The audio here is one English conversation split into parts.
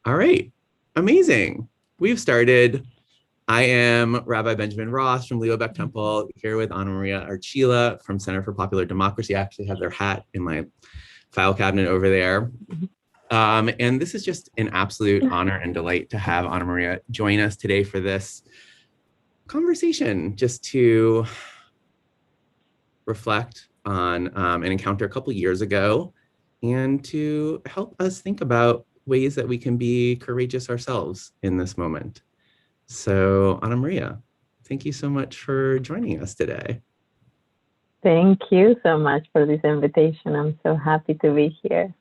All right. Amazing. We've started. I am Rabbi Benjamin Ross from Leo Beck Temple, here with Maria Archila from Center for Popular Democracy. I actually have their hat in my file cabinet over there. And this is just an absolute honor and delight to have Anna Maria join us today for this conversation, just to reflect on an encounter a couple years ago and to help us think about ways that we can be courageous ourselves in this moment. So, Anna Maria, thank you so much for joining us today. Thank you so much for this invitation. I'm so happy to be here.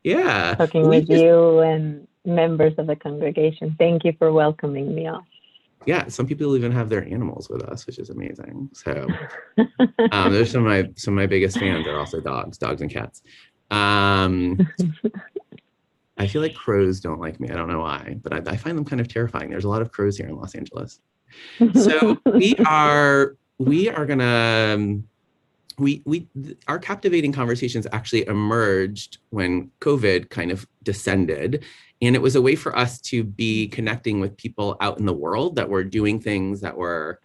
Yeah. Talking with you and members of the congregation. Thank you for welcoming me all. Yeah, some people even have their animals with us, which is amazing. So there's some of my biggest fans are also dogs and cats. I feel like crows don't like me. I don't know why, but I find them kind of terrifying. There's a lot of crows here in Los Angeles. So our captivating conversations actually emerged when COVID kind of descended. And it was a way for us to be connecting with people out in the world that were doing things, that were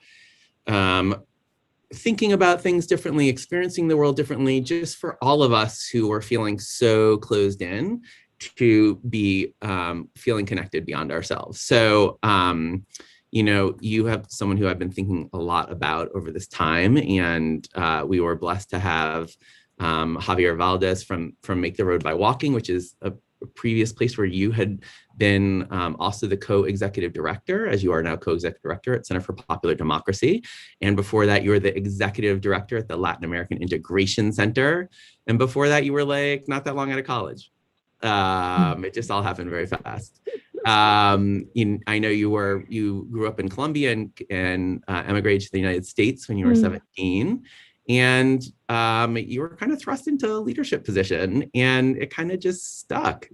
thinking about things differently, experiencing the world differently, just for all of us who were feeling so closed in to be feeling connected beyond ourselves. So, you have someone who I've been thinking a lot about over this time, and we were blessed to have Javier Valdez from Make the Road by Walking, which is a previous place where you had been also the co-executive director, as you are now co-executive director at Center for Popular Democracy. And before that, you were the executive director at the Latin American Integration Center. And before that, you were like not that long out of college. It just all happened very fast. I know you grew up in Colombia and emigrated to the United States when you were 17. And you were kind of thrust into a leadership position, and it kind of just stuck.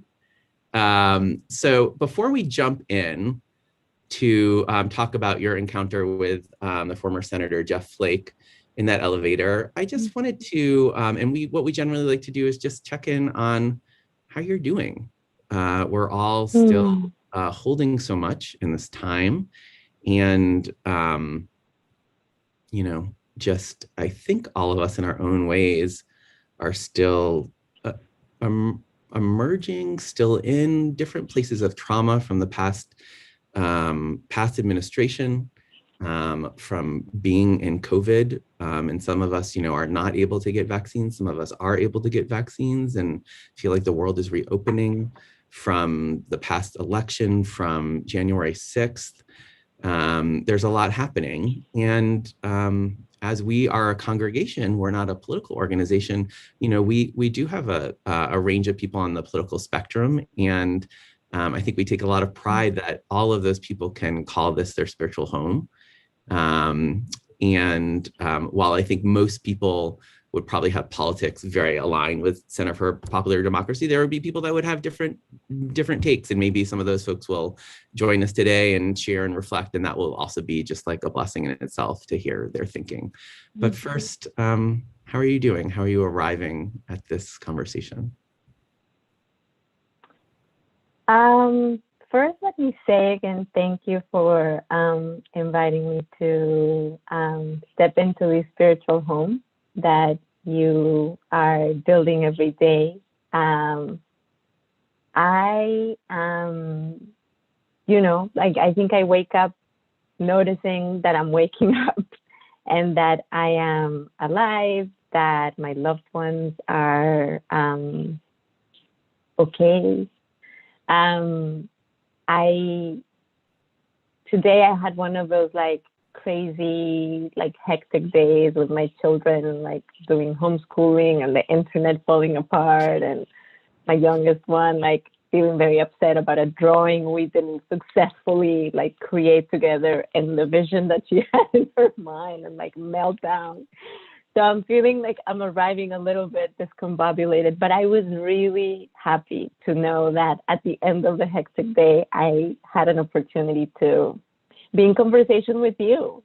So before we jump in to talk about your encounter with the former Senator Jeff Flake in that elevator, I just wanted to, what we generally like to do is just check in on how you're doing. We're all still holding so much in this time. And, just I think all of us in our own ways are still emerging, still in different places of trauma from the past administration, from being in COVID. And some of us, are not able to get vaccines. Some of us are able to get vaccines and feel like the world is reopening from the past election, from January 6th. There's a lot happening. And as we are a congregation, we're not a political organization, we do have a range of people on the political spectrum. And I think we take a lot of pride that all of those people can call this their spiritual home. While I think most people would probably have politics very aligned with Center for Popular Democracy, there would be people that would have different takes, and maybe some of those folks will join us today and share and reflect, and that will also be just like a blessing in itself to hear their thinking. But first, how are you doing? How are you arriving at this conversation? First, let me say again, thank you for inviting me to step into this spiritual home that you are building every day. I think I wake up noticing that I'm waking up and that I am alive, that my loved ones are okay. Today I had one of those crazy, hectic days with my children, doing homeschooling and the internet falling apart, and my youngest one, feeling very upset about a drawing we didn't successfully, create together, and the vision that she had in her mind, and, meltdown. So I'm feeling like I'm arriving a little bit discombobulated, but I was really happy to know that at the end of the hectic day, I had an opportunity to be in conversation with you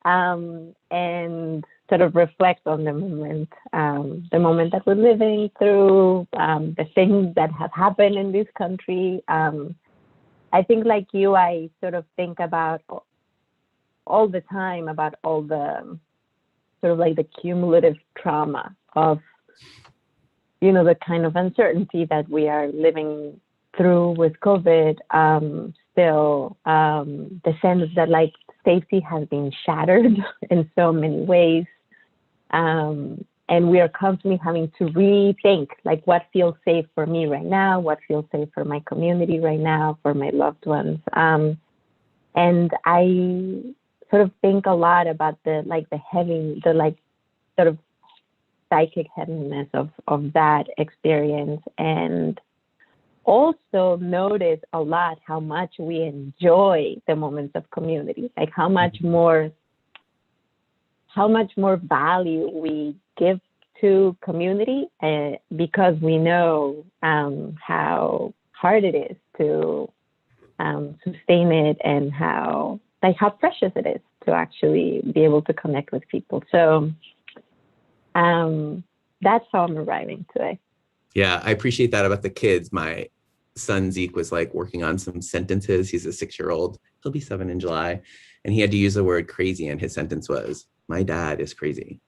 and sort of reflect on the moment that we're living through, the things that have happened in this country, I think like you, I sort of think about all the time about all the sort of like the cumulative trauma of, you know, the kind of uncertainty that we are living through with COVID. Still, the sense that like safety has been shattered in so many ways. And we are constantly having to rethink like what feels safe for me right now, what feels safe for my community right now, for my loved ones. And I sort of think a lot about the sort of psychic heaviness of that experience, and also notice a lot how much we enjoy the moments of community, like how much more value we give to community, because we know how hard it is to sustain it, and how precious it is to actually be able to connect with people. So that's how I'm arriving today. Yeah, I appreciate that about the kids. My son Zeke was like working on some sentences. He's a 6-year-old. He'll be 7 in July. And he had to use the word crazy. And his sentence was, "My dad is crazy."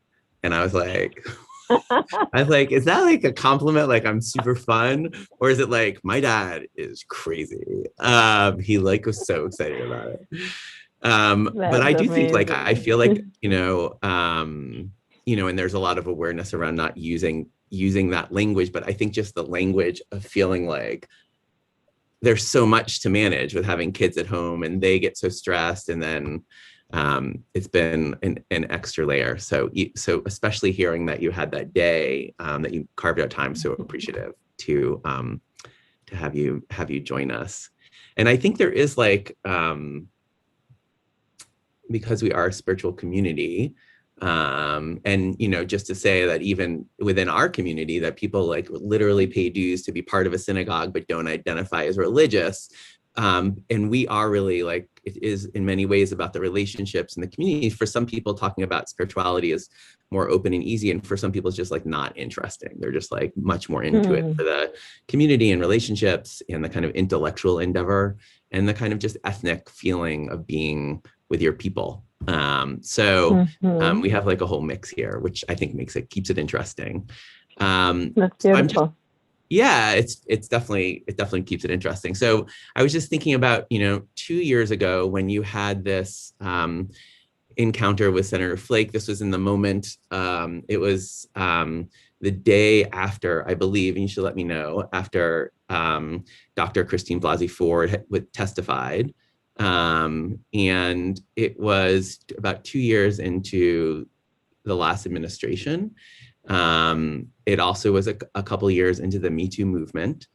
And I was like, is that like a compliment? Like I'm super fun? Or is it like, my dad is crazy? He like was so excited about it. But I do amazing. Think like, I feel like, and there's a lot of awareness around not using that language, but I think just the language of feeling like there's so much to manage with having kids at home, and they get so stressed, and then it's been an extra layer. So especially hearing that you had that day, that you carved out time, so appreciative to have you join us. And I think there is like, because we are a spiritual community, and just to say that even within our community, that people like literally pay dues to be part of a synagogue but don't identify as religious, and we are really like, it is in many ways about the relationships and the community. For some people, talking about spirituality is more open and easy, and for some people it's just like not interesting. They're just like much more into it for the community and relationships and the kind of intellectual endeavor and the kind of just ethnic feeling of being with your people. We have like a whole mix here, which I think keeps it interesting. That's beautiful. It definitely keeps it interesting. So I was just thinking about, 2 years ago when you had this encounter with Senator Flake. This was in the moment. It was the day after, I believe, and you should let me know, after Dr. Christine Blasey Ford testified. And it was about 2 years into the last administration. It also was a couple of years into the Me Too movement.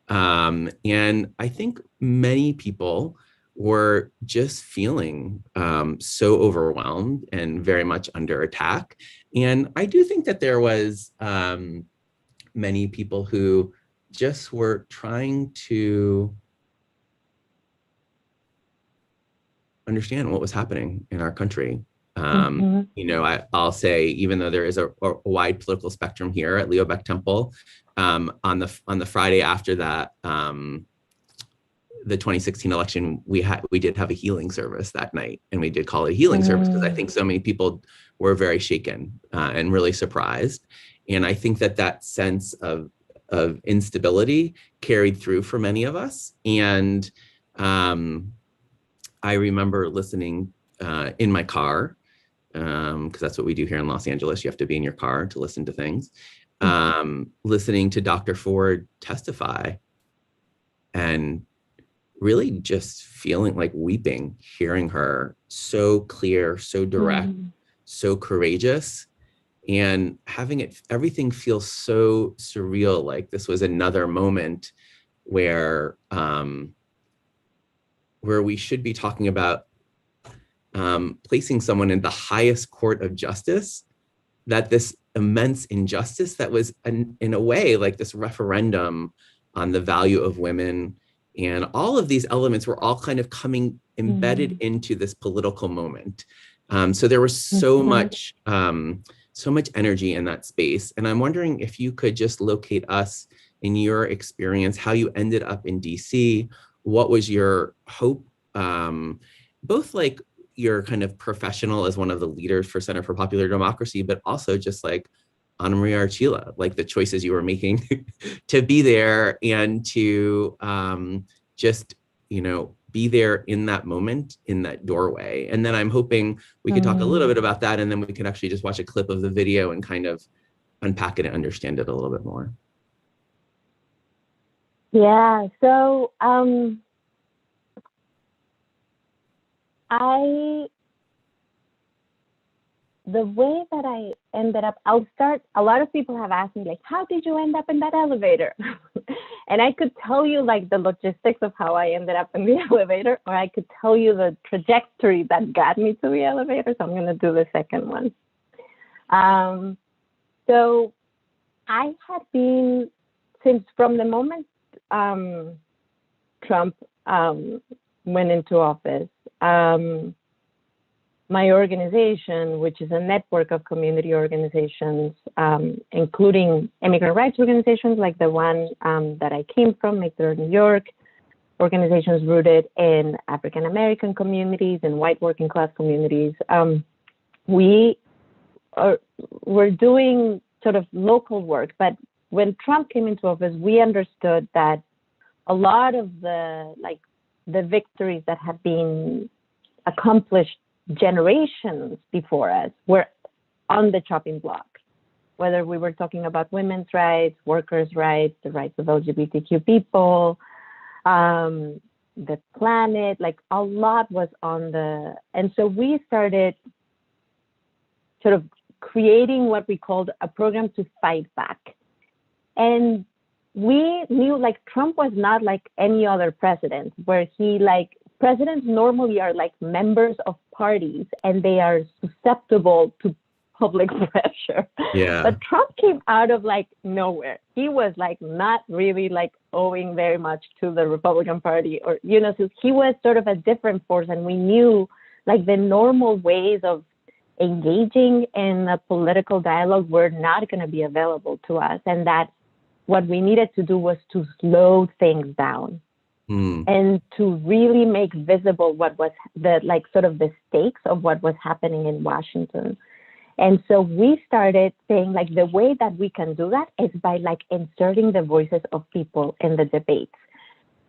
And I think many people were just feeling so overwhelmed and very much under attack. And I do think that there was many people who just were trying to understand what was happening in our country. I'll say, even though there is a wide political spectrum here at Leo Beck Temple, on the Friday after that, the 2016 election, we did have a healing service that night, and we did call it a healing service because I think so many people were very shaken and really surprised. And I think that sense of instability carried through for many of us. And I remember listening in my car, because that's what we do here in Los Angeles. You have to be in your car to listen to things. Listening to Dr. Ford testify and really just feeling like weeping, hearing her so clear, so direct, so courageous, and having everything feel so surreal. Like this was another moment where we should be talking about placing someone in the highest court of justice, that this immense injustice that was in a way like this referendum on the value of women, and all of these elements were all kind of coming embedded into this political moment. So there was so much energy in that space. And I'm wondering if you could just locate us in your experience, how you ended up in DC, what was your hope, both like your kind of professional as one of the leaders for Center for Popular Democracy, but also just like María Archila, like the choices you were making to be there and to just, you know, be there in that moment, in that doorway. And then I'm hoping we could talk a little bit about that, and then we can actually just watch a clip of the video and kind of unpack it and understand it a little bit more. Yeah, so the way that I ended up, I'll start, a lot of people have asked me like, how did you end up in that elevator? And I could tell you like the logistics of how I ended up in the elevator, or I could tell you the trajectory that got me to the elevator. So I'm going to do the second one. So I had been, since from the moment Trump went into office, my organization, which is a network of community organizations, including immigrant rights organizations like the one that I came from, New York, organizations rooted in African American communities and white working class communities. We're doing sort of local work, but when Trump came into office, we understood that a lot of the victories that have been accomplished generations before us were on the chopping block, whether we were talking about women's rights, workers' rights, the rights of LGBTQ people, the planet, like a lot was on the, and so we started sort of creating what we called a program to fight back. And we knew like Trump was not like any other president, where he like, presidents normally are like members of parties and they are susceptible to public pressure. Yeah. But Trump came out of like nowhere. He was like not really like owing very much to the Republican Party, or, you know, so he was sort of a different force. And we knew like the normal ways of engaging in a political dialogue were not going to be available to us. And that what we needed to do was to slow things down. And to really make visible what was the like sort of the stakes of what was happening in Washington. And so we started saying like the way that we can do that is by like inserting the voices of people in the debates.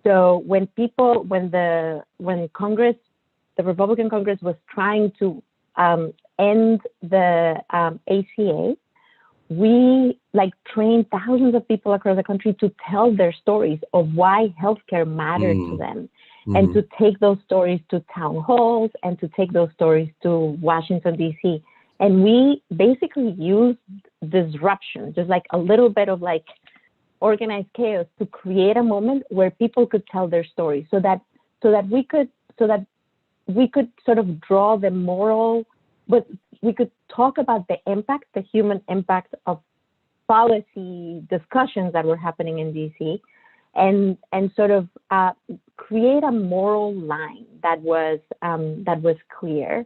So when Congress, the Republican Congress was trying to end the ACA, we like trained thousands of people across the country to tell their stories of why healthcare mattered to them, and to take those stories to town halls and to take those stories to Washington, D.C. And we basically used disruption, just like a little bit of like organized chaos, to create a moment where people could tell their stories, so that we could sort of draw the moral, but we could talk about the impact, the human impact of policy discussions that were happening in DC, and sort of create a moral line that was clear.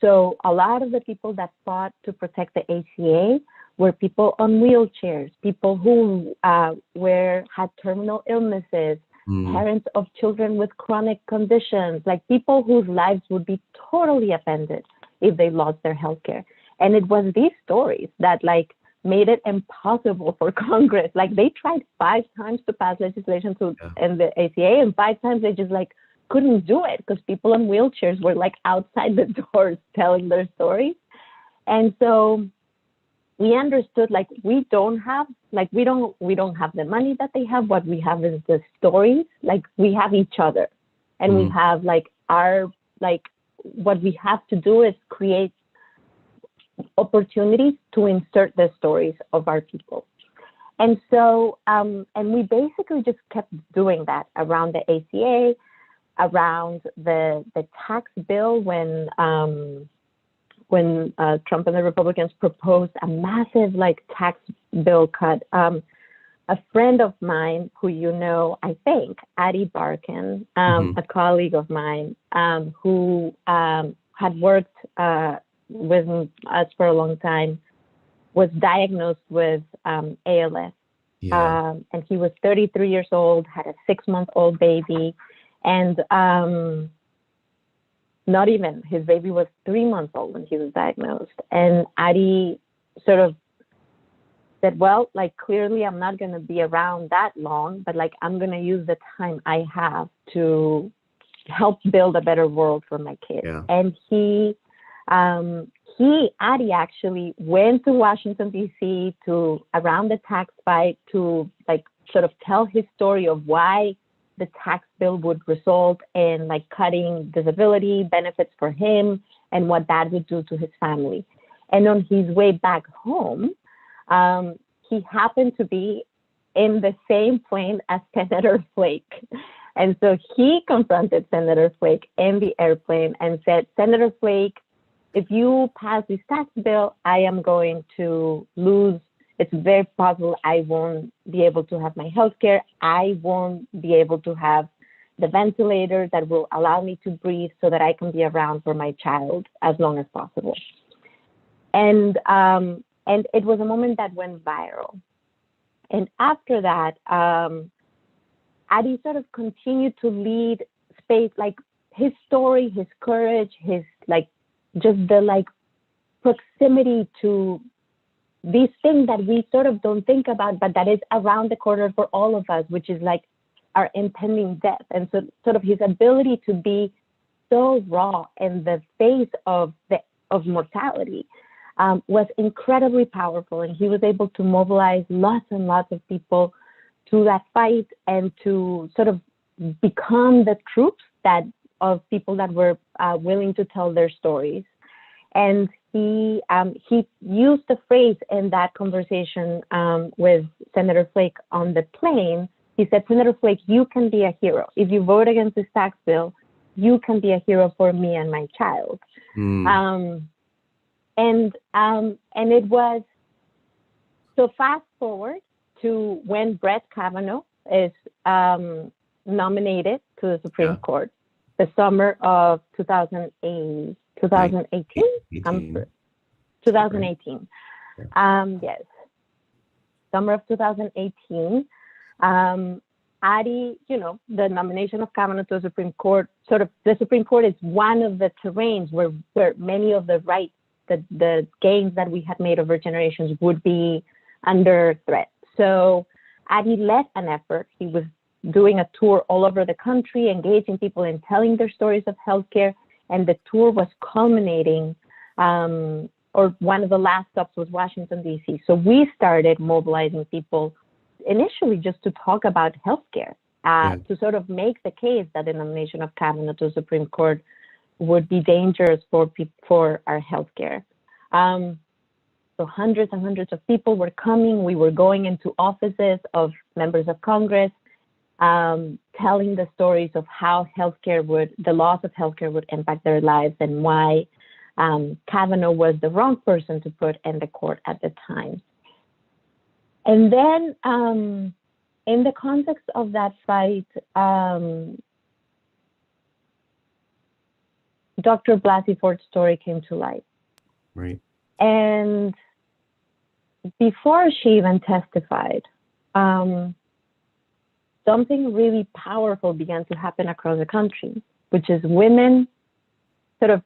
So a lot of the people that fought to protect the ACA were people on wheelchairs, people who had terminal illnesses, parents of children with chronic conditions, like people whose lives would be totally upended if they lost their healthcare. And it was these stories that like made it impossible for Congress. Like they tried 5 times to pass legislation to end the ACA, and 5 times they just like couldn't do it because people in wheelchairs were like outside the doors telling their stories. And so we understood like we don't have the money that they have. What we have is the stories. Like we have each other, and we have like our like what we have to do is create opportunities to insert the stories of our people. And so, and we basically just kept doing that around the ACA, around the tax bill when Trump and the Republicans proposed a massive like tax bill cut. A friend of mine who you know, I think, Addie Barkin, a colleague of mine who had worked with us for a long time, was diagnosed with ALS. And he was 33 years old, had a 6-month-old baby, and not even, his baby was 3 months old when he was diagnosed. And Ari sort of said, well, like, clearly I'm not going to be around that long, but like, I'm going to use the time I have to help build a better world for my kids. Yeah. And Ari actually went to Washington, D.C. to, around the tax fight, to like sort of tell his story of why the tax bill would result in like cutting disability benefits for him and what that would do to his family. And on his way back home, he happened to be in the same plane as Senator Flake. And so he confronted Senator Flake in the airplane and said, Senator Flake, if you pass this tax bill, I am going to lose. It's very possible I won't be able to have my health care. I won't be able to have the ventilator that will allow me to breathe so that I can be around for my child as long as possible. And it was a moment that went viral. And after that, Adi sort of continued to lead space, like his story, his courage, his like, just the like proximity to these things that we sort of don't think about, but that is around the corner for all of us, which is like our impending death. And so sort of his ability to be so raw in the face of mortality was incredibly powerful. And he was able to mobilize lots and lots of people to that fight and to sort of become the troops of people that were willing to tell their stories. And he used the phrase in that conversation with Senator Flake on the plane. He said, Senator Flake, you can be a hero. If you vote against this tax bill, you can be a hero for me and my child. And it was, so fast forward to when Brett Kavanaugh is nominated to the Supreme Court, the summer of 2018. 2018. Yes, summer of 2018. Adi, the nomination of Kavanaugh to the Supreme Court, sort of the Supreme Court is one of the terrains where many of the rights, the gains that we had made over generations would be under threat. So Adi led an effort. He was doing a tour all over the country, engaging people in telling their stories of healthcare. And the tour was culminating, or one of the last stops was Washington, D.C. So we started mobilizing people initially just to talk about healthcare, to sort of make the case that the nomination of Kavanaugh to the Supreme Court would be dangerous for our healthcare. So hundreds and hundreds of people were coming. We were going into offices of members of Congress, telling the stories of how the loss of healthcare would impact their lives and why Kavanaugh was the wrong person to put in the court at the time. And then in the context of that fight, Dr. Blasey Ford's story came to light. Right. And before she even testified, something really powerful began to happen across the country, which is women sort of,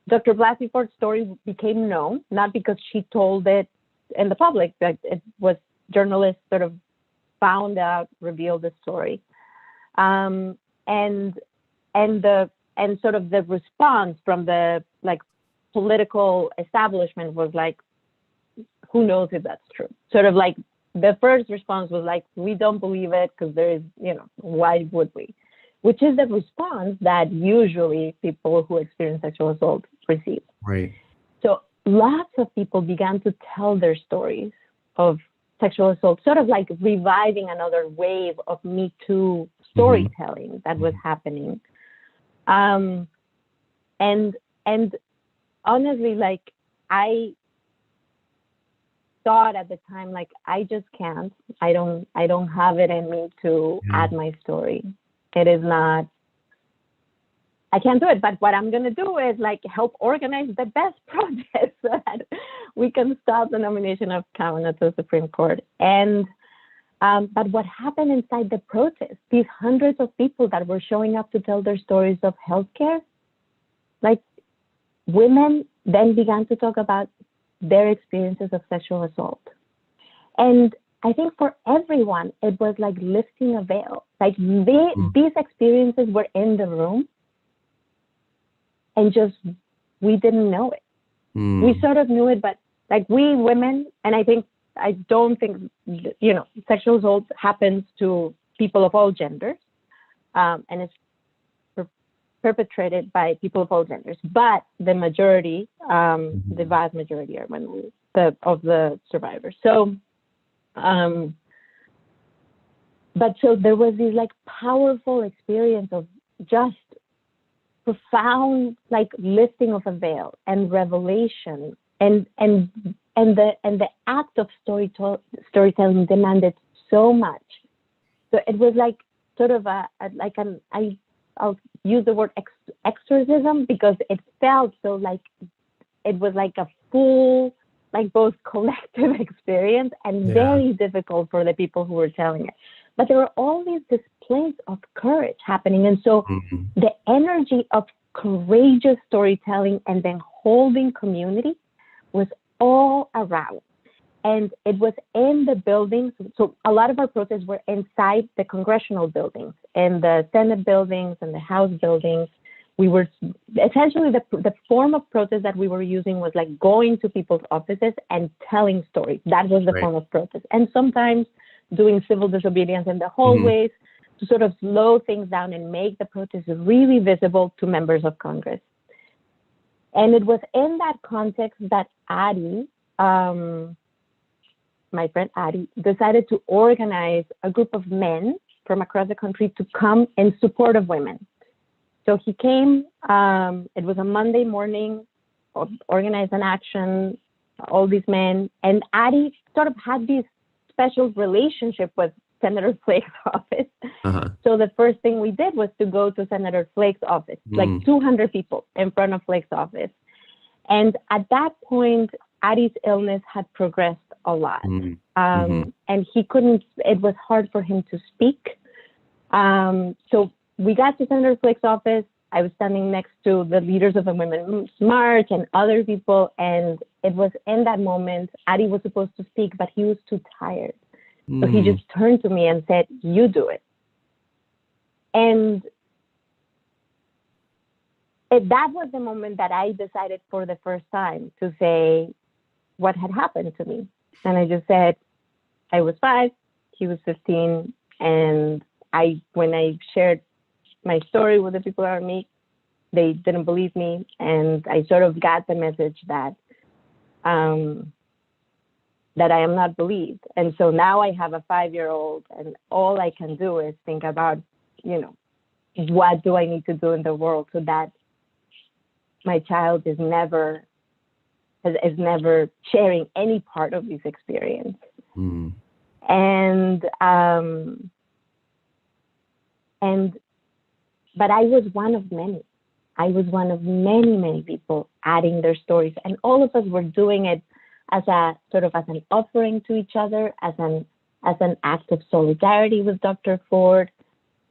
Dr. Blasey Ford's story became known, not because she told it in the public, but it was journalists sort of found out, revealed the story. And sort of the response from the like political establishment was like, who knows if that's true? Sort of like the first response was like, we don't believe it because there is, why would we? Which is the response that usually people who experience sexual assault receive. Right. So lots of people began to tell their stories of sexual assault, sort of like reviving another wave of Me Too storytelling that was happening. And honestly, like I thought at the time, like I just can't. I don't have it in me to add my story. It is not. I can't do it. But what I'm gonna do is like help organize the best project so that we can stop the nomination of Kavanaugh to the Supreme Court. And But what happened inside the protest, these hundreds of people that were showing up to tell their stories of healthcare, like women then began to talk about their experiences of sexual assault. And I think for everyone, it was like lifting a veil. Like these experiences were in the room and just, we didn't know it. We sort of knew it, but like we women, and I don't think, sexual assault happens to people of all genders, and it's perpetrated by people of all genders. But the majority, the vast majority are women of the survivors. So, but so there was this like powerful experience of just profound like lifting of a veil and revelation, and the act of storytelling demanded so much. So it was like sort of I'll use the word exorcism, because it felt so like it was like a full, like both collective experience and very difficult for the people who were telling it. But there were all these displays of courage happening. And so the energy of courageous storytelling and then holding community was all around. And it was in the buildings. So a lot of our protests were inside the congressional buildings and the Senate buildings and the House buildings. We were essentially the form of protest that we were using was like going to people's offices and telling stories. That was the form of protest. And sometimes doing civil disobedience in the hallways to sort of slow things down and make the protest really visible to members of Congress. And it was in that context that Addie, my friend Addie, decided to organize a group of men from across the country to come in support of women. So he came, it was a Monday morning, organized an action, all these men, and Addie sort of had this special relationship with Senator Flake's office. So the first thing we did was to go to Senator Flake's office, like 200 people in front of Flake's office. And at that point, Addie's illness had progressed a lot. And he couldn't, it was hard for him to speak. So we got to Senator Flake's office. I was standing next to the leaders of the Women's March and other people. And it was in that moment, Addie was supposed to speak, but he was too tired. So he just turned to me and said, "You do it." And that was the moment that I decided for the first time to say what had happened to me. And I just said, I was 5, he was 15. And when I shared my story with the people around me, they didn't believe me. And I sort of got the message that that I am not believed. And so now I have a 5-year-old, and all I can do is think about, what do I need to do in the world so that my child is never sharing any part of this experience. But I was one of many. I was one of many, many people adding their stories, and all of us were doing it as an offering to each other, as an act of solidarity with Dr. Ford,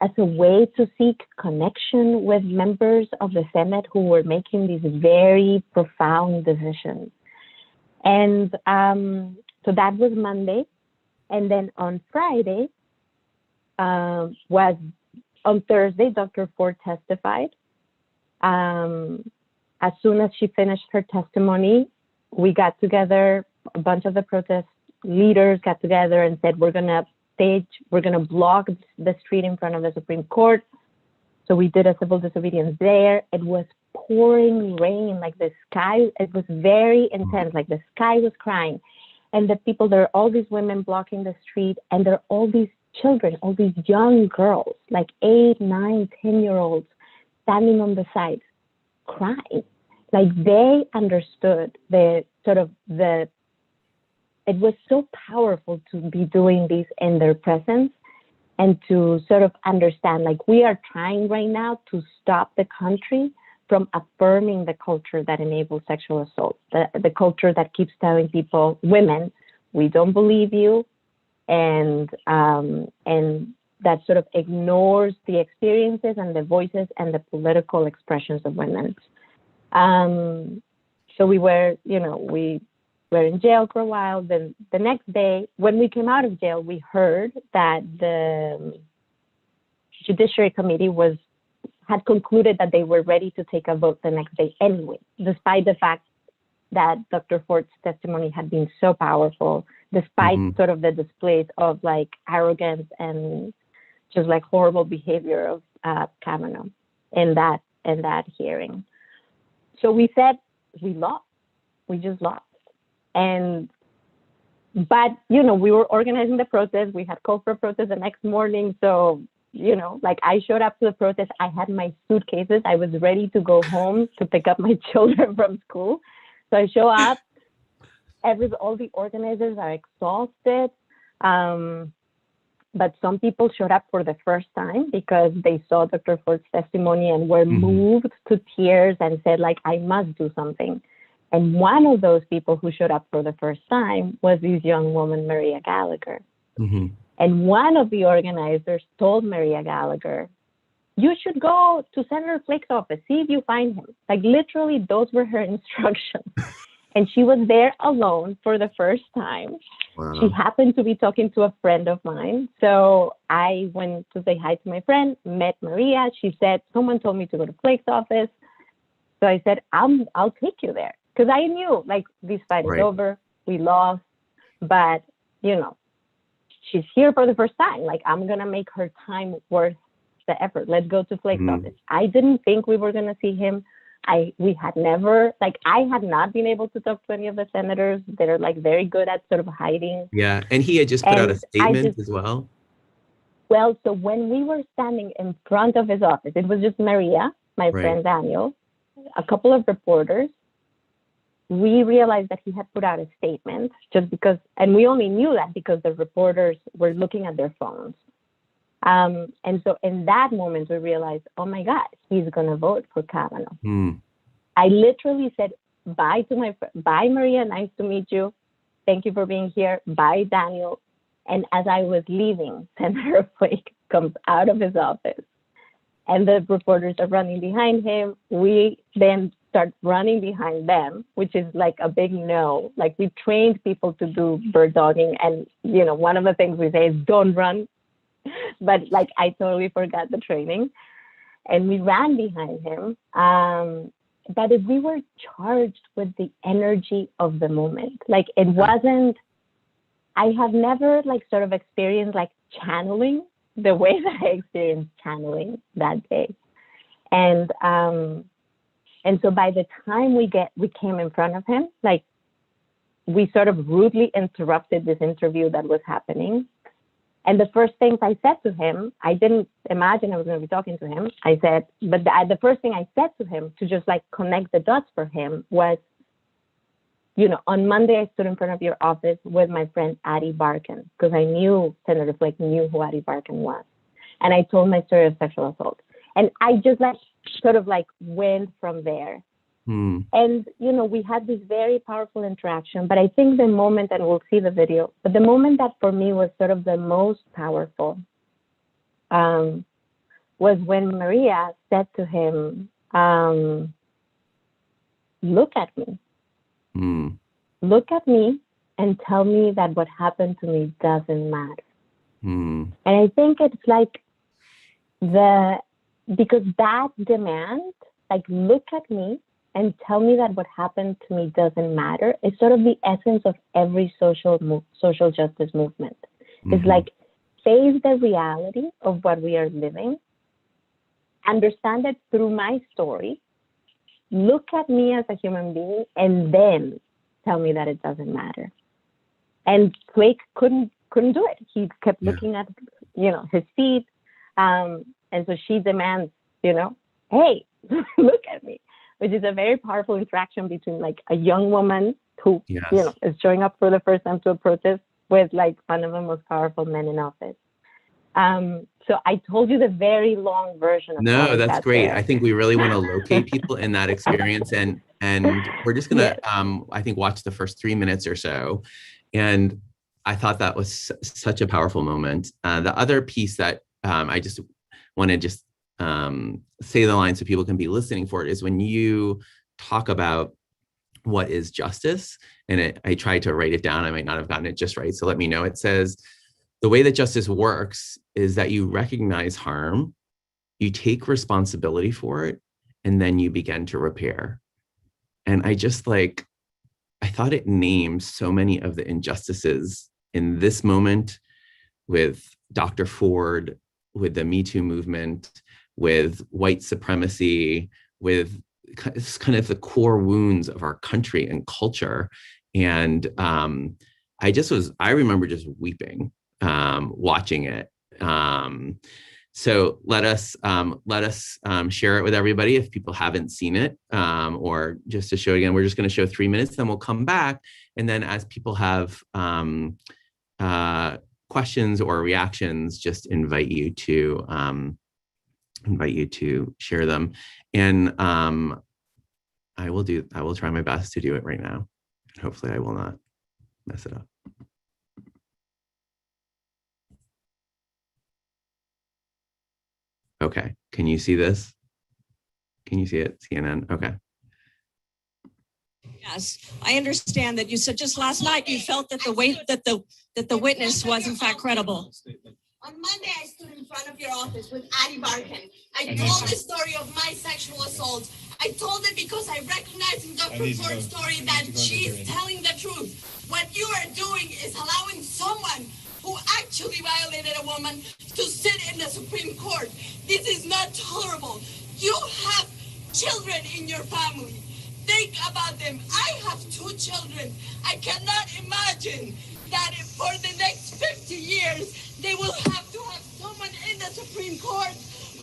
as a way to seek connection with members of the Senate who were making these very profound decisions. And so that was Monday. And then on Friday, on Thursday, Dr. Ford testified. As soon as she finished her testimony, we got together, a bunch of the protest leaders got together and said, we're going to block the street in front of the Supreme Court. So we did a civil disobedience there. It was pouring rain, like the sky, it was very intense, like the sky was crying. And there are all these women blocking the street, and there are all these children, all these young girls, like 8, 9, 10-year-olds standing on the side crying. Like they understood it was so powerful to be doing this in their presence and to sort of understand, like we are trying right now to stop the country from affirming the culture that enables sexual assault, the culture that keeps telling people, women, we don't believe you, and that sort of ignores the experiences and the voices and the political expressions of women. So we were in jail for a while. Then the next day, when we came out of jail, we heard that the Judiciary Committee had concluded that they were ready to take a vote the next day anyway, despite the fact that Dr. Ford's testimony had been so powerful, despite sort of the displays of like arrogance and just like horrible behavior of Kavanaugh in that hearing. So we said we lost. We just lost. But we were organizing the protest. We had called for a protest the next morning. So like I showed up to the protest. I had my suitcases. I was ready to go home to pick up my children from school. So I show up. All the organizers are exhausted. But some people showed up for the first time because they saw Dr. Ford's testimony and were moved to tears and said, like, I must do something. And one of those people who showed up for the first time was this young woman, Maria Gallagher. And one of the organizers told Maria Gallagher, you should go to Senator Flake's office, see if you find him. Like literally, those were her instructions. And she was there alone for the first time. Wow. She happened to be talking to a friend of mine. So I went to say hi to my friend, met Maria. She said, someone told me to go to Flake's office. So I said, I'll take you there. Because I knew, like, this fight is over. We lost. But, she's here for the first time. Like, I'm going to make her time worth the effort. Let's go to Flake's office. I didn't think we were going to see him. I had not been able to talk to any of the senators. They're like very good at sort of hiding. Yeah, and he had just put out a statement as well. Well, so when we were standing in front of his office, it was just Maria, my friend Daniel, a couple of reporters. We realized that he had put out a statement just because, and we only knew that because the reporters were looking at their phones. And so in that moment, we realized, oh my God, he's going to vote for Kavanaugh. I literally said bye to bye, Maria. Nice to meet you. Thank you for being here. Bye, Daniel. And as I was leaving, Senator Flake comes out of his office and the reporters are running behind him. We then start running behind them, which is like a big no. Like we trained people to do bird dogging. And, one of the things we say is don't run. But like I totally forgot the training and we ran behind him. But we were charged with the energy of the moment. Like it wasn't, I have never like sort of experienced like channeling the way that I experienced channeling that day. And so by the time we came in front of him, like we sort of rudely interrupted this interview that was happening. And the first things I said to him, I didn't imagine I was going to be talking to him. I said, but the first thing I said to him to just like connect the dots for him was, on Monday, I stood in front of your office with my friend Addie Barkan, because I knew Senator Flake knew who Addie Barkan was. And I told my story of sexual assault. And I just like sort of like went from there. And, we had this very powerful interaction, but I think the moment, and we'll see the video, but the moment that for me was sort of the most powerful was when Maria said to him, look at me. Look at me and tell me that what happened to me doesn't matter. And I think it's like because that demand, like, look at me and tell me that what happened to me doesn't matter, is sort of the essence of every social justice movement. It's like, face the reality of what we are living, understand it through my story, look at me as a human being, and then tell me that it doesn't matter. And Flake couldn't do it. He kept looking at, his feet. And so she demands, hey, look at me, which is a very powerful interaction between like a young woman who, is showing up for the first time to a protest with like one of the most powerful men in office. So I told you the very long version of that's great. I think we really want to locate people in that experience, and we're just gonna I think watch the first 3 minutes or so. And I thought that was such a powerful moment. The other piece that I just want to just say the line so people can be listening for it is when you talk about what is justice, and I tried to write it down. I might not have gotten it just right, so let me know. It says, the way that justice works is that you recognize harm, you take responsibility for it, and then you begin to repair. And I just like, I thought it named so many of the injustices in this moment with Dr. Ford, with the Me Too movement, with white supremacy, with kind of the core wounds of our country and culture. And I remember just weeping watching it. So let us share it with everybody if people haven't seen it, or just to show it again. We're just going to show 3 minutes, then we'll come back. And then as people have questions or reactions, just invite you to share them. And I will try my best to do it right now. Hopefully I will not mess it up. Okay, can you see this? Can you see it, CNN? Okay. Yes, I understand that you said just last night you felt that the witness was in fact credible. On Monday, I stood in front of your office with Addie Barkan. I told the story of my sexual assault. I told it because I recognize in Dr. Ford's story that she's telling the truth. What you are doing is allowing someone who actually violated a woman to sit in the Supreme Court. This is not tolerable. You have children in your family. Think about them. I have 2 children. I cannot imagine that for the next 50 years, they will have to have someone in the Supreme Court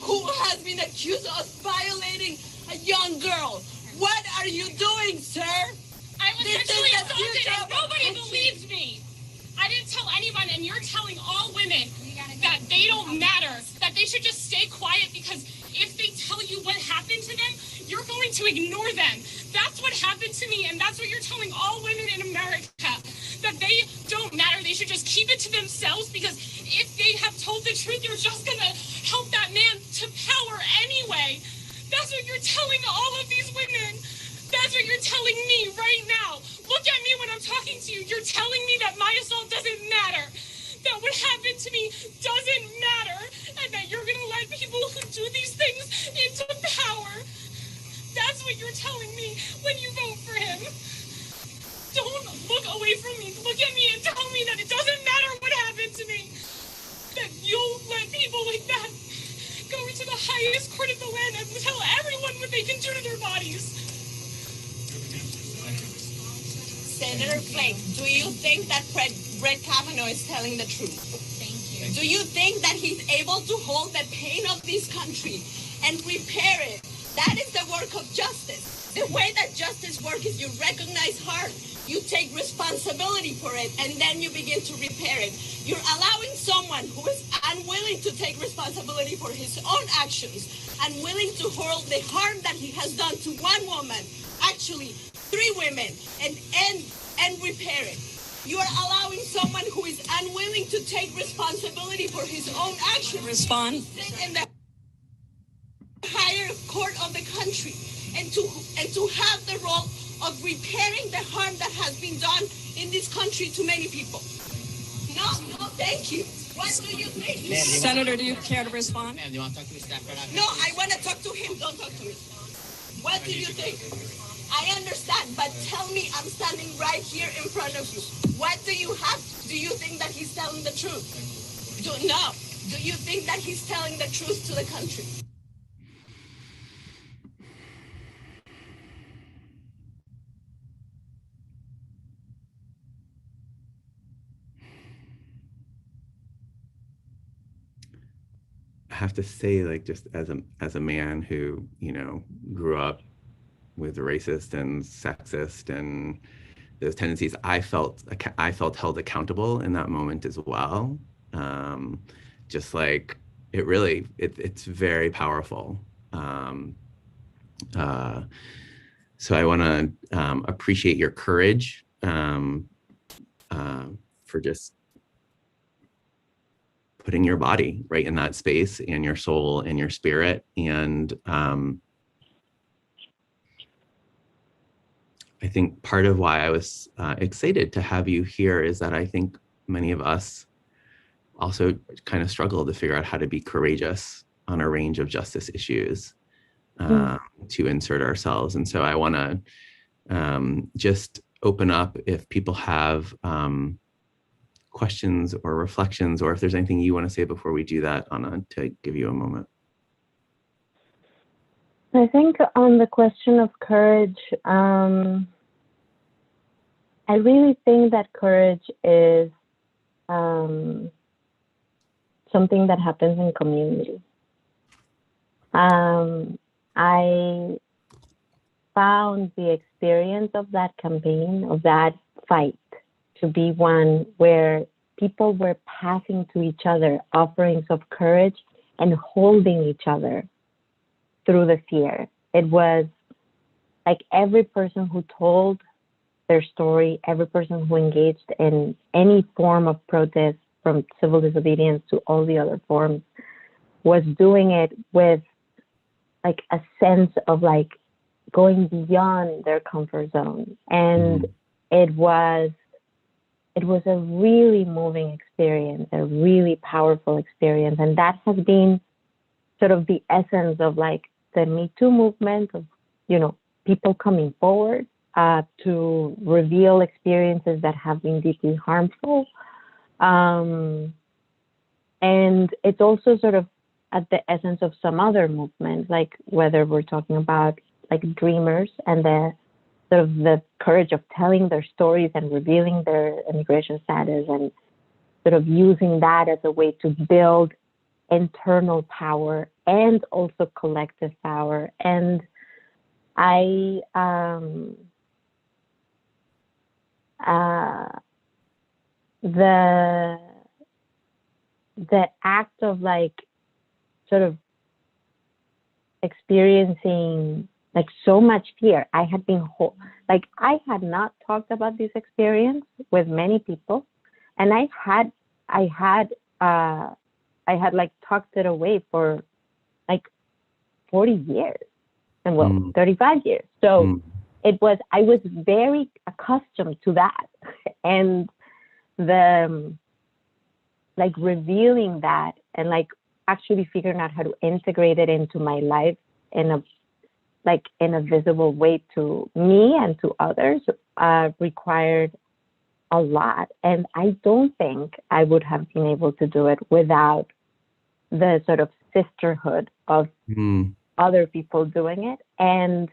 who has been accused of violating a young girl. What are you doing, sir? I was sexually assaulted and nobody believes me. I didn't tell anyone, and you're telling all women that they don't matter, that they should just stay quiet, because if they tell you what happened to them, you're going to ignore them. That's what happened to me, and that's what you're telling all women in America, that they don't matter. They should just keep it to themselves, because if they have told the truth, you're just going to help that man to power anyway. That's what you're telling all of these women. That's what you're telling me right now. Look at me when I'm talking to you. You're telling me that my assault doesn't matter, that what happened to me doesn't matter, and that you're going to let people who do these things into power. That's what you're telling me when you vote for him. Don't look away from me. Look at me and tell me that it doesn't matter what happened to me, that you'll let people like that go into the highest court of the land and tell everyone what they can do to their bodies. Senator Flake, do you think that Brett Kavanaugh is telling the truth? Thank you. Do you think that he's able to hold the pain of this country and repair it? That is the work of justice. The way that justice works is you recognize harm, you take responsibility for it, and then you begin to repair it. You're allowing someone who is unwilling to take responsibility for his own actions, unwilling to hold the harm that he has done to one woman, actually 3 women, and repair it. You are allowing someone who is unwilling to take responsibility for his own actions. Respond. In the higher court of the country, and to have the role of repairing the harm that has been done in this country to many people. No, thank you. What do you think? Senator, do you care to respond? Ma'am, do you want to talk to the staff right now? No, I want to talk to him. Don't talk to me. What do you think? I understand, but tell me, I'm standing right here in front of you. What do you have? Do you think that he's telling the truth? No. Do you think that he's telling the truth to the country? I have to say, like, just as a man who, grew up with racist and sexist and those tendencies, I felt held accountable in that moment as well. Just like it's very powerful. So I want to appreciate your courage for for just putting your body right in that space, and your soul and your spirit. And I think part of why I was excited to have you here is that I think many of us also kind of struggle to figure out how to be courageous on a range of justice issues to insert ourselves. And so I want to just open up if people have questions or reflections, or if there's anything you want to say before we do that, Anna, to give you a moment. I think on the question of courage, I really think that courage is something that happens in community. I found the experience of that campaign, of that fight, to be one where people were passing to each other offerings of courage and holding each other through the fear. It was like every person who told their story, every person who engaged in any form of protest, from civil disobedience to all the other forms, was doing it with like a sense of like going beyond their comfort zone. And it was a really moving experience, a really powerful experience. And that has been sort of the essence of like the Me Too movement, of, you know, people coming forward to reveal experiences that have been deeply harmful. And it's also sort of at the essence of some other movements, like whether we're talking about like dreamers and the sort of the courage of telling their stories and revealing their immigration status, and sort of using that as a way to build internal power and also collective power. And the act of like sort of experiencing like so much fear. I had been like I had not talked about this experience with many people, and I had like tucked it away for like 40 years and 35 years. So I was very accustomed to that, and the like revealing that and like actually figuring out how to integrate it into my life in a visible way to me and to others required a lot. And I don't think I would have been able to do it without the sort of sisterhood of other people doing it. And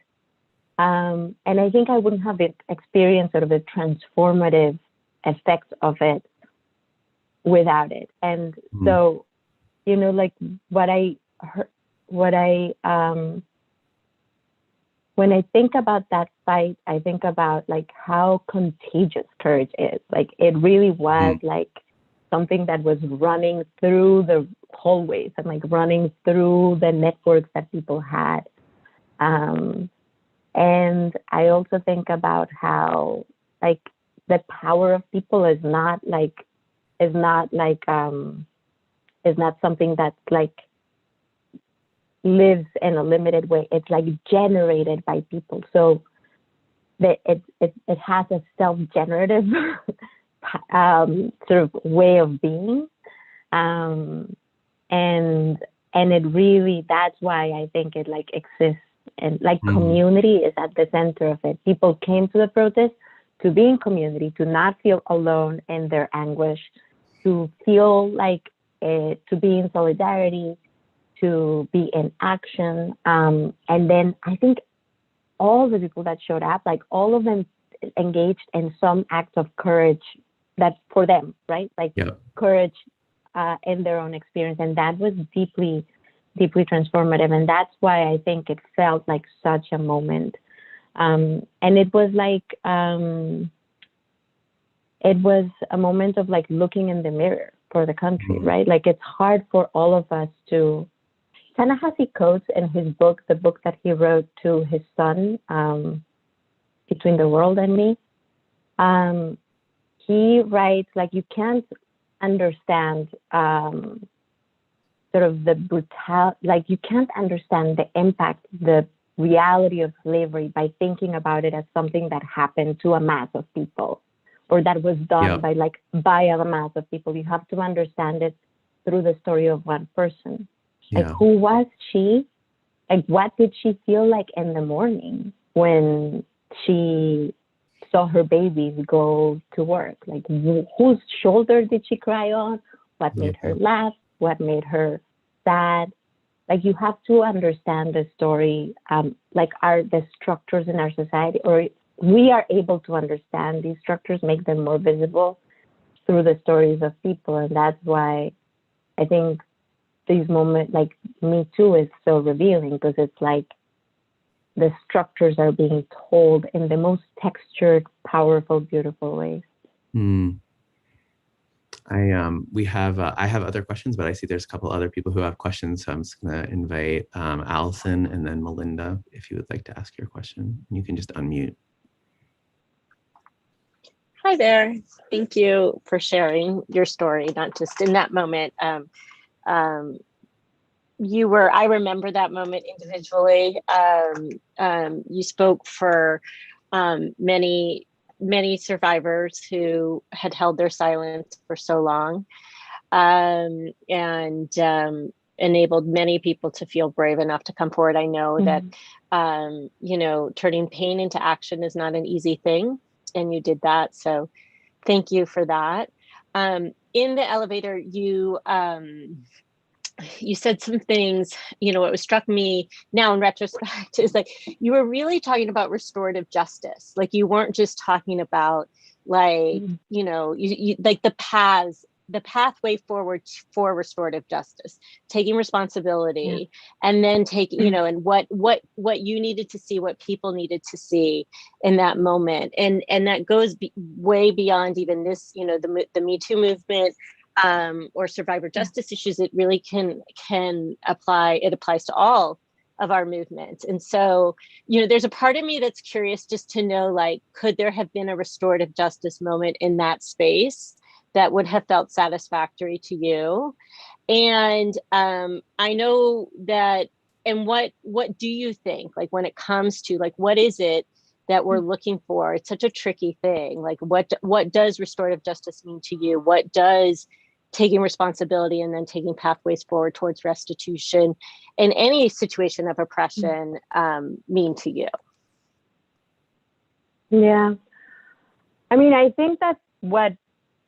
I think I wouldn't have experienced sort of the transformative effects of it without it. And so, you know, like when I think about that fight, I think about like how contagious courage is. Like it really was like something that was running through the hallways and like running through the networks that people had. And I also think about how like the power of people is not something that's like lives in a limited way. It's like generated by people. So that it has a self-generative sort of way of being. And it really, that's why I think it like exists, and like community is at the center of it. People came to the protest to be in community, to not feel alone in their anguish, to feel like to be in solidarity, to be in action. And then I think all the people that showed up, like all of them engaged in some act of courage that for them, right? Like courage in their own experience. And that was deeply, deeply transformative. And that's why I think it felt like such a moment. And it was like, it was a moment of like looking in the mirror for the country, right? Like it's hard for all of us to, Ta-Nehisi Coates in his book, the book that he wrote to his son, Between the World and Me, he writes, like, you can't understand sort of the brutal, like, you can't understand the impact, the reality of slavery by thinking about it as something that happened to a mass of people, or that was done by a mass of people. You have to understand it through the story of one person. Like, who was she? Like, what did she feel like in the morning when she saw her babies go to work? Like, whose shoulder did she cry on? What made her laugh? What made her sad? Like, you have to understand the story, like, the structures in our society, or we are able to understand these structures, make them more visible through the stories of people. And that's why I think these moments, like Me Too, is so revealing, because it's like the structures are being told in the most textured, powerful, beautiful ways. I have other questions, but I see there's a couple other people who have questions. So I'm just gonna invite Allison and then Melinda, if you would like to ask your question. You can just unmute. Hi there. Thank you for sharing your story, not just in that moment. I remember that moment individually. You spoke for many survivors who had held their silence for so long, and enabled many people to feel brave enough to come forward. I know that, turning pain into action is not an easy thing, and you did that. So thank you for that. In the elevator, you said some things, what struck me now in retrospect is like, you were really talking about restorative justice. Like, you weren't just talking about like, you like the pathway forward for restorative justice, taking responsibility, and then taking, and what you needed to see, what people needed to see in that moment. And that goes way beyond even this, the Me Too movement, or survivor justice issues. It really can apply. It applies to all of our movements. And so, there's a part of me that's curious just to know, like, could there have been a restorative justice moment in that space that would have felt satisfactory to you? And I know that, and what do you think, like, when it comes to, like, what is it that we're looking for? It's such a tricky thing. Like, what does restorative justice mean to you? What does taking responsibility and then taking pathways forward towards restitution in any situation of oppression mean to you? Yeah. I mean, I think that's what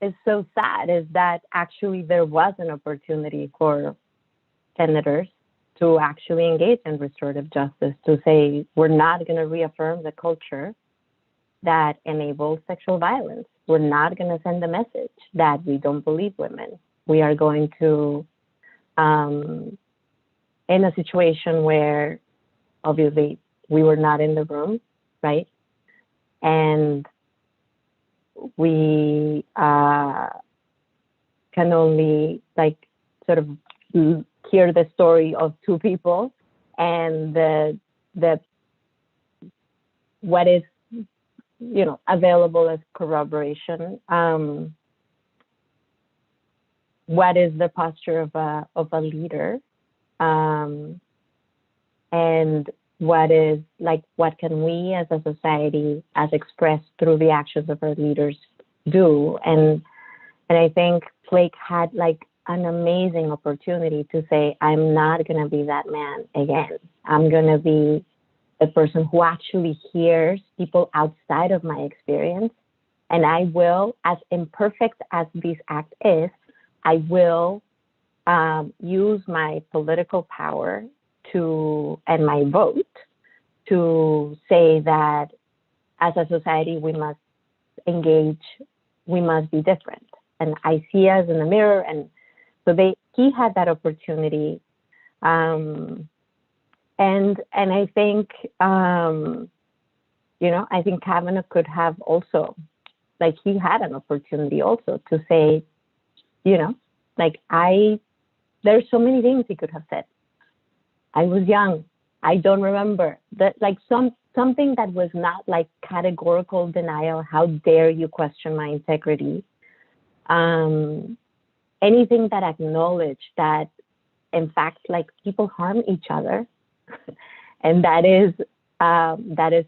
is so sad, is that actually there was an opportunity for senators to actually engage in restorative justice, to say, we're not going to reaffirm the culture that enables sexual violence. We're not going to send the message that we don't believe women. We are going to, in a situation where obviously we were not in the room, right? And we can only, like, sort of hear the story of two people, and the what is, available as corroboration. What is the posture of a leader, and what is, like, what can we as a society, as expressed through the actions of our leaders, do? And I think Flake had, like, an amazing opportunity to say, I'm not going to be that man again. I'm going to be the person who actually hears people outside of my experience. And I will, as imperfect as this act is, I will use my political power and my vote to say that as a society, we must engage, we must be different. And I see us in the mirror. And so he had that opportunity. And I think, I think Kavanaugh could have also, like, he had an opportunity also to say, there's so many things he could have said. I was young. I don't remember that. Like, some something that was not like categorical denial. How dare you question my integrity? Anything that acknowledged that, in fact, like people harm each other, and that is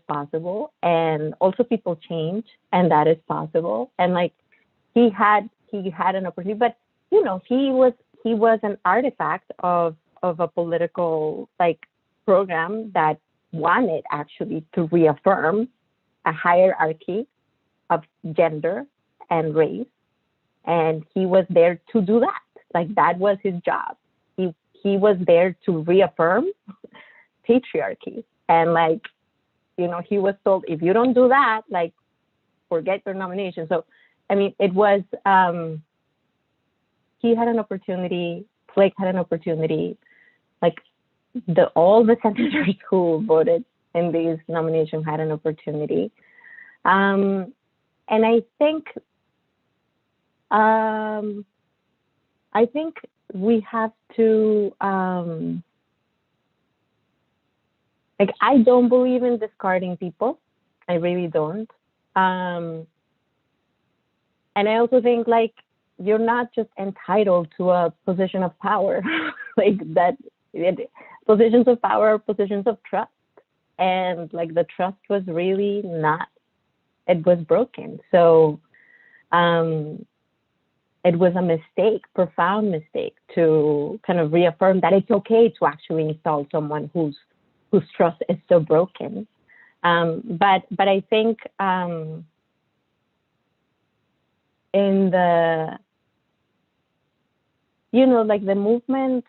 possible, and also people change, and that is possible. And like he had an opportunity, but you know, he was an artifact of a political like program that wanted actually to reaffirm a hierarchy of gender and race, and he was there to do that. Like that was his job. He was there to reaffirm patriarchy, and like, you know, he was told, if you don't do that, like, forget your nomination. So I mean, it was he had an opportunity, Flake had an opportunity, like all the senators who voted in these nominations had an opportunity. And I think we have to, like, I don't believe in discarding people. I really don't. And I also think, like, you're not just entitled to a position of power, like that. Positions of power are positions of trust. And like the trust was really not, it was broken. So it was a mistake, profound mistake, to kind of reaffirm that it's okay to actually install someone whose trust is so broken. But I think in the, you know, like the movement,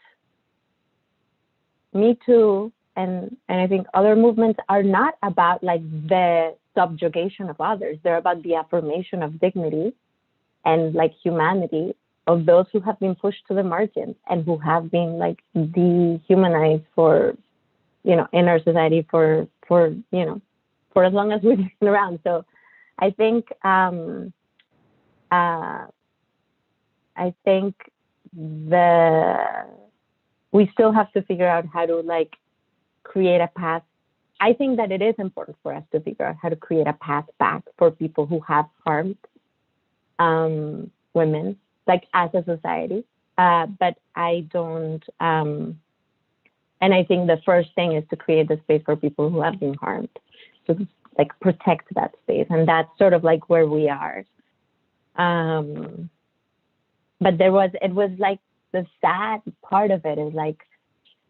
Me Too, and I think other movements are not about like the subjugation of others. They're about the affirmation of dignity and like humanity of those who have been pushed to the margins and who have been like dehumanized for, you know, in our society for you know, for as long as we've been around. So I think we still have to figure out how to like create a path. I think that it is important for us to figure out how to create a path back for people who have harmed women, like as a society. But I don't, and I think the first thing is to create the space for people who have been harmed, to like protect that space. And that's sort of like where we are. But it was like, the sad part of it is like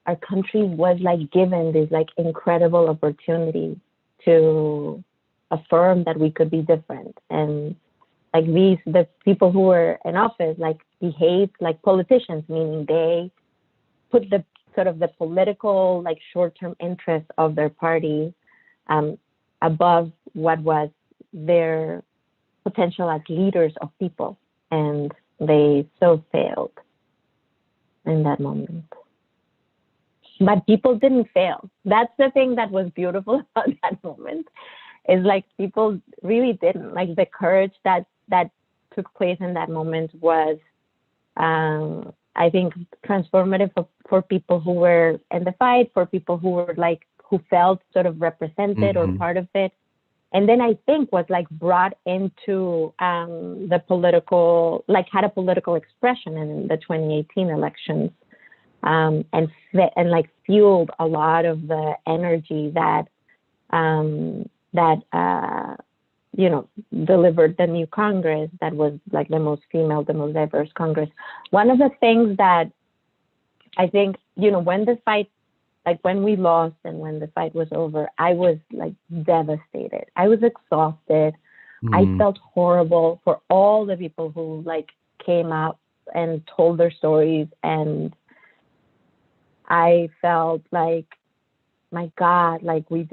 our country was like given this like incredible opportunity to affirm that we could be different, and like the people who were in office like behaved like politicians, meaning they put the sort of the political like short-term interest of their party above what was their potential as leaders of people, and they so failed in that moment. But people didn't fail. That's the thing that was beautiful about that moment, is like people really didn't. Like the courage that took place in that moment was, I think, transformative for people who were in the fight, for people who were like, who felt sort of represented or part of it. And then I think was like brought into the political, like had a political expression in the 2018 elections, and like fueled a lot of the energy that you know, delivered the new Congress that was like the most female, the most diverse Congress. One of the things that I think, you know, when the fight, like when we lost and when the fight was over, I was like devastated. I was exhausted. I felt horrible for all the people who like came out and told their stories. And I felt like, my God, like we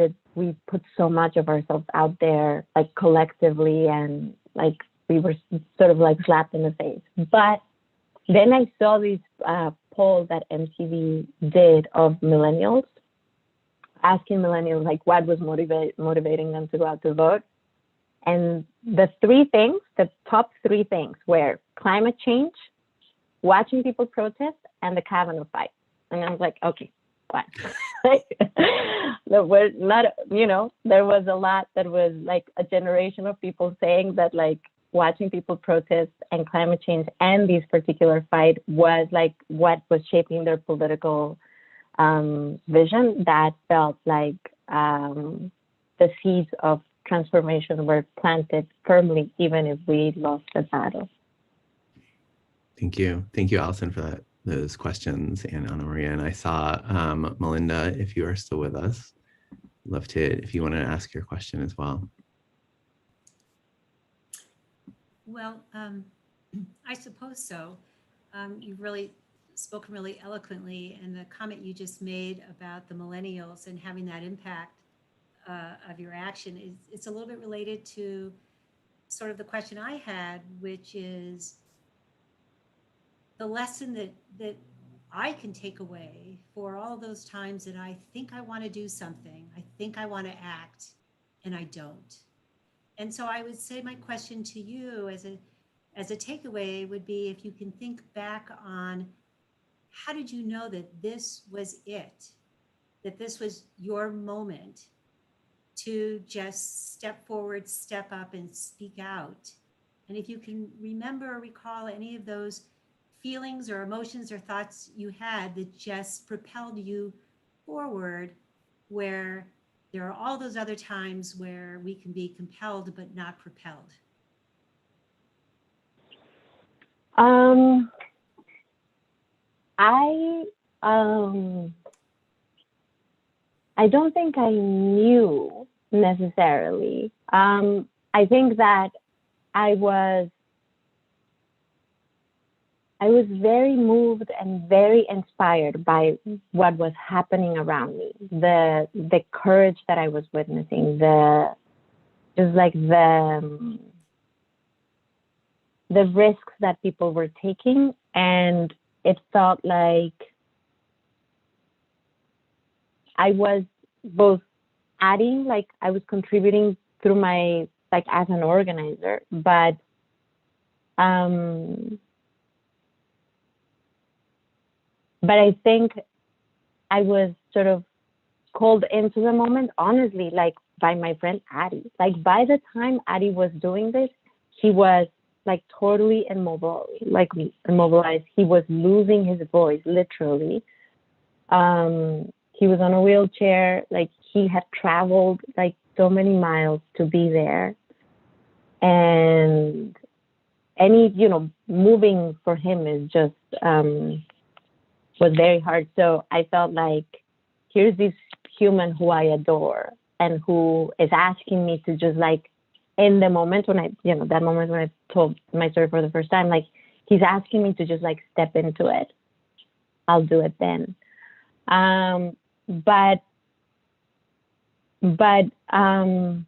put so much of ourselves out there, like collectively, and like we were sort of like slapped in the face. But then I saw these poll that MTV did of millennials, asking millennials like what was motivating them to go out to vote. And the top three things were climate change, watching people protest, and the Kavanaugh fight. And I was like, okay, fine. like, that we're not, there was a lot that was like a generation of people saying that like watching people protest and climate change and these particular fight was like what was shaping their political vision. That felt like the seeds of transformation were planted firmly, even if we lost the battle. Thank you. Thank you, Allison, for those questions, and Ana Maria. And I saw Melinda, if you are still with us, love to, if you want to ask your question as well. Well, I suppose so. You've really spoken really eloquently, and the comment you just made about the millennials and having that impact of your action it's a little bit related to sort of the question I had, which is the lesson that I can take away for all those times that I think I want to do something, I think I want to act, and I don't. And so I would say my question to you as a takeaway would be, if you can think back on, how did you know that this was it, that this was your moment to just step forward, step up, and speak out? And if you can remember or recall any of those feelings or emotions or thoughts you had that just propelled you forward, where there are all those other times where we can be compelled but not propelled. I don't think I knew necessarily. I think that I was very moved and very inspired by what was happening around me, the courage that I was witnessing, the risks that people were taking. And it felt like I was both adding, like I was contributing through my, like as an organizer, but I think I was sort of called into the moment, honestly, like by my friend Addie. Like by the time Addie was doing this, he was like totally immobilized. He was losing his voice, literally. He was on a wheelchair. Like he had traveled like so many miles to be there. And any, moving for him is just, was very hard. So I felt like, here's this human who I adore and who is asking me to just like, in the moment when that moment when I told my story for the first time, like he's asking me to just like step into it. I'll do it then. But when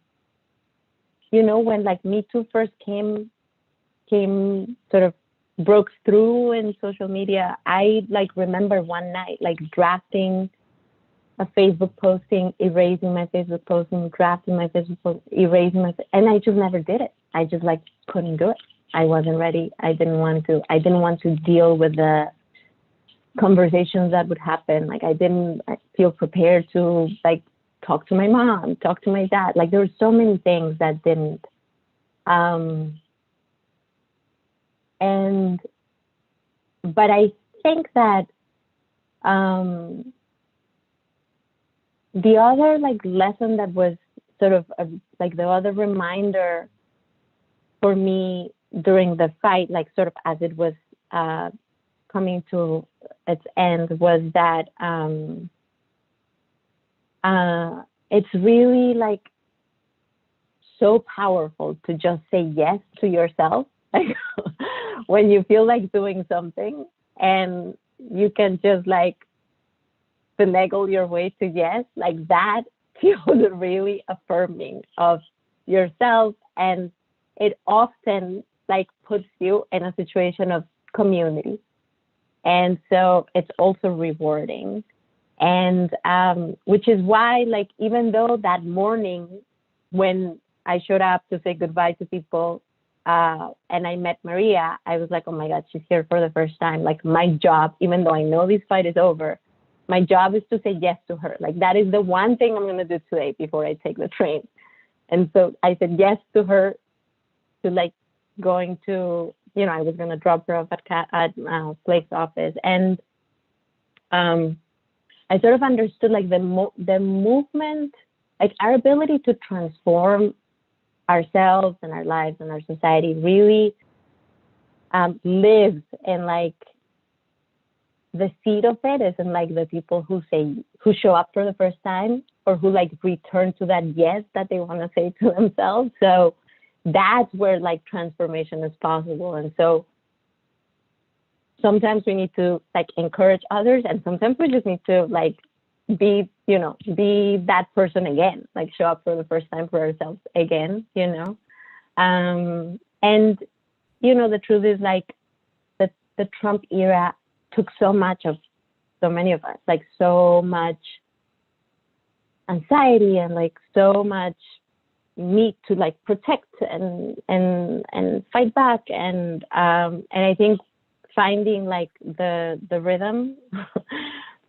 like Me Too first came sort of broke through in social media, I like remember one night like drafting a Facebook posting, erasing my Facebook posting, drafting my Facebook post, erasing my, and I just never did it. I just like couldn't do it. I wasn't ready. I didn't want to deal with the conversations that would happen. Like I didn't feel prepared to like talk to my mom, talk to my dad. Like there were so many things that didn't. But I think that the other like lesson that was sort of like the other reminder for me during the fight, like sort of as it was coming to its end, was that it's really like so powerful to just say yes to yourself. Like when you feel like doing something and you can just like finagle your way to yes, like that feels really affirming of yourself, and it often like puts you in a situation of community, and so it's also rewarding. And which is why, like, even though that morning when I showed up to say goodbye to people and I met Maria, I was like, oh my God, she's here for the first time. Like my job, even though I know this fight is over, my job is to say yes to her. Like, that is the one thing I'm going to do today before I take the train. And so I said yes to her, to like going to, you know, I was going to drop her off at Blake's office. And I sort of understood like the movement, like our ability to transform ourselves and our lives and our society really lives in like the seed of it is in like the people who show up for the first time, or who like return to that yes that they want to say to themselves. So that's where like transformation is possible. And so sometimes we need to like encourage others, and sometimes we just need to like be that person again, like show up for the first time for ourselves again, you know. And you know, the truth is like the Trump era took so much of so many of us, like so much anxiety and like so much need to like protect and fight back. And I think finding like the rhythm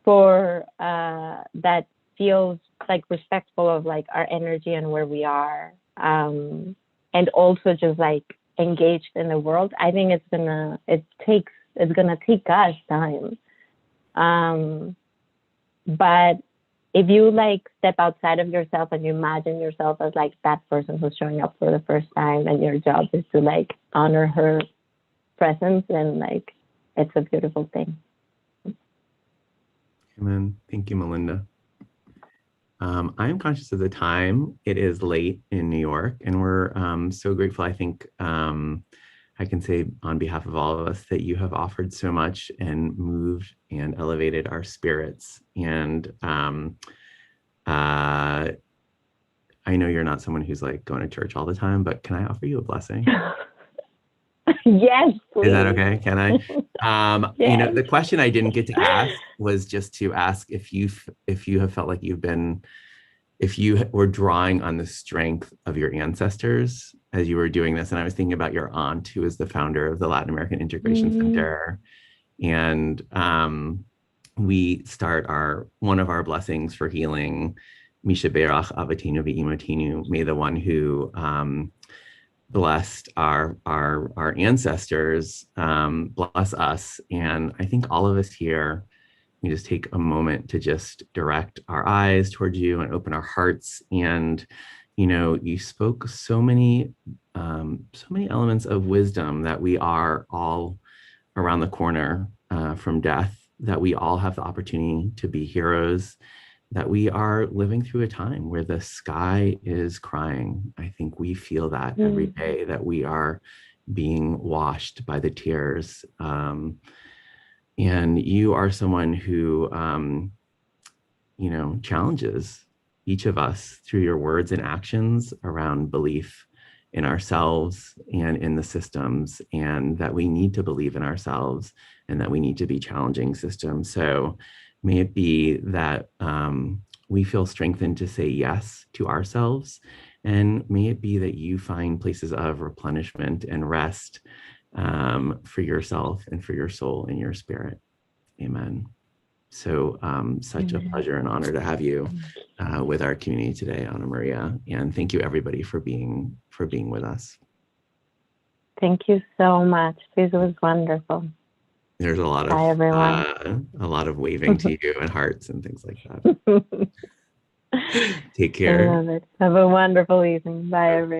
for that feels like respectful of like our energy and where we are, and also just like engaged in the world. I think it's gonna take us time, but if you like step outside of yourself and you imagine yourself as like that person who's showing up for the first time, and your job is to like honor her presence, and like it's a beautiful thing. Amen. Thank you, Melinda. I am conscious of the time. It is late in New York, and we're so grateful. I think I can say on behalf of all of us that you have offered so much and moved and elevated our spirits. And I know you're not someone who's like going to church all the time, but can I offer you a blessing? Yes, please. Is that okay? Can I? Yes. You know, the question I didn't get to ask was just to ask if you have felt like if you were drawing on the strength of your ancestors as you were doing this. And I was thinking about your aunt, who is the founder of the Latin American Integration Center. And we start one of our blessings for healing, Misha Berach Avatinu V'Imotinu, may the one who blessed our ancestors bless us. And I think all of us here, we just take a moment to just direct our eyes towards you and open our hearts. And you know, you spoke so many elements of wisdom, that we are all around the corner from death, that we all have the opportunity to be heroes, that we are living through a time where the sky is crying. I think we feel that every day, that we are being washed by the tears. And you are someone who, you know, challenges each of us through your words and actions around belief in ourselves and in the systems, and that we need to believe in ourselves and that we need to be challenging systems. So may it be that we feel strengthened to say yes to ourselves, and may it be that you find places of replenishment and rest for yourself and for your soul and your spirit. Amen. So such a pleasure and honor to have you with our community today, Ana Maria. And thank you everybody for being with us. Thank you so much. This was wonderful. There's a lot Bye, of everyone. a lot of waving to you and hearts and things like that. Take care. I love it. Have a wonderful evening. Bye, everyone.